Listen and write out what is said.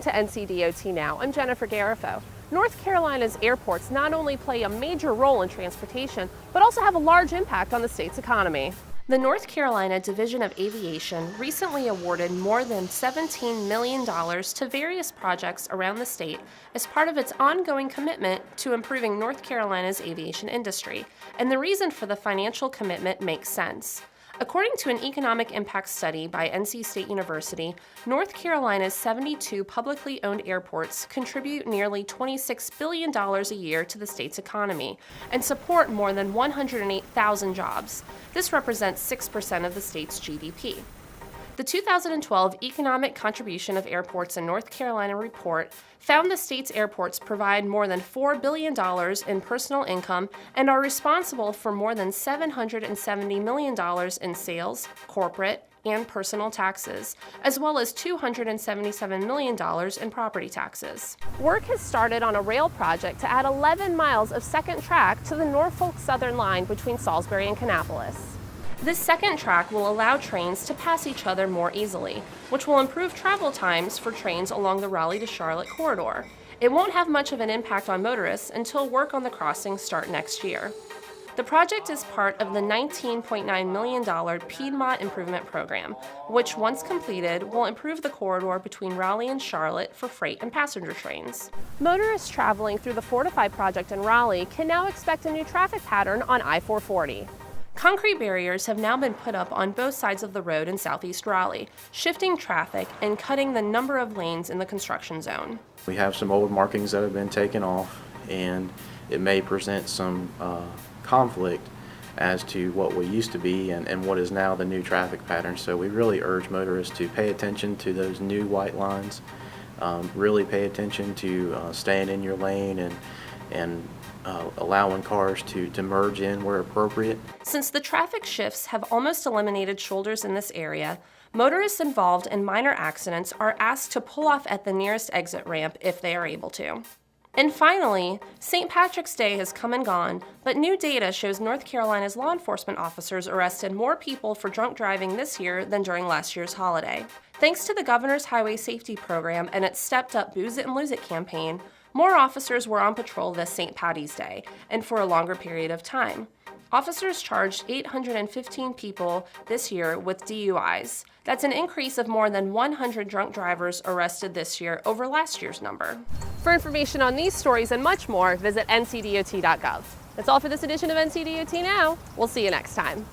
Welcome to NCDOT Now. I'm Jennifer Garifo. North Carolina's airports not only play a major role in transportation, but also have a large impact on the state's economy. The North Carolina Division of Aviation recently awarded more than $17 million to various projects around the state as part of its ongoing commitment to improving North Carolina's aviation industry, and the reason for the financial commitment makes sense. According to an economic impact study by NC State University, North Carolina's 72 publicly owned airports contribute nearly $26 billion a year to the state's economy and support more than 108,000 jobs. This represents 6% of the state's GDP. The 2012 Economic Contribution of Airports in North Carolina report found the state's airports provide more than $4 billion in personal income and are responsible for more than $770 million in sales, corporate, and personal taxes, as well as $277 million in property taxes. Work has started on a rail project to add 11 miles of second track to the Norfolk Southern line between Salisbury and Kannapolis. This second track will allow trains to pass each other more easily, which will improve travel times for trains along the Raleigh to Charlotte corridor. It won't have much of an impact on motorists until work on the crossings start next year. The project is part of the $19.9 million Piedmont Improvement Program, which, once completed, will improve the corridor between Raleigh and Charlotte for freight and passenger trains. Motorists traveling through the Fortify project in Raleigh can now expect a new traffic pattern on I-440. Concrete barriers have now been put up on both sides of the road in southeast Raleigh, shifting traffic and cutting the number of lanes in the construction zone. We have some old markings that have been taken off, and it may present some conflict as to what we used to be and what is now the new traffic pattern. So we really urge motorists to pay attention to those new white lines, really pay attention to staying in your lane and allowing cars to merge in where appropriate. Since the traffic shifts have almost eliminated shoulders in this area, motorists involved in minor accidents are asked to pull off at the nearest exit ramp if they are able to. And finally, St. Patrick's Day has come and gone, but new data shows North Carolina's law enforcement officers arrested more people for drunk driving this year than during last year's holiday. Thanks to the Governor's Highway Safety Program and its stepped-up Booze It and Lose It campaign, more officers were on patrol this St. Patty's Day, and for a longer period of time. Officers charged 815 people this year with DUIs. That's an increase of more than 100 drunk drivers arrested this year over last year's number. For information on these stories and much more, visit ncdot.gov. That's all for this edition of NCDOT Now. We'll see you next time.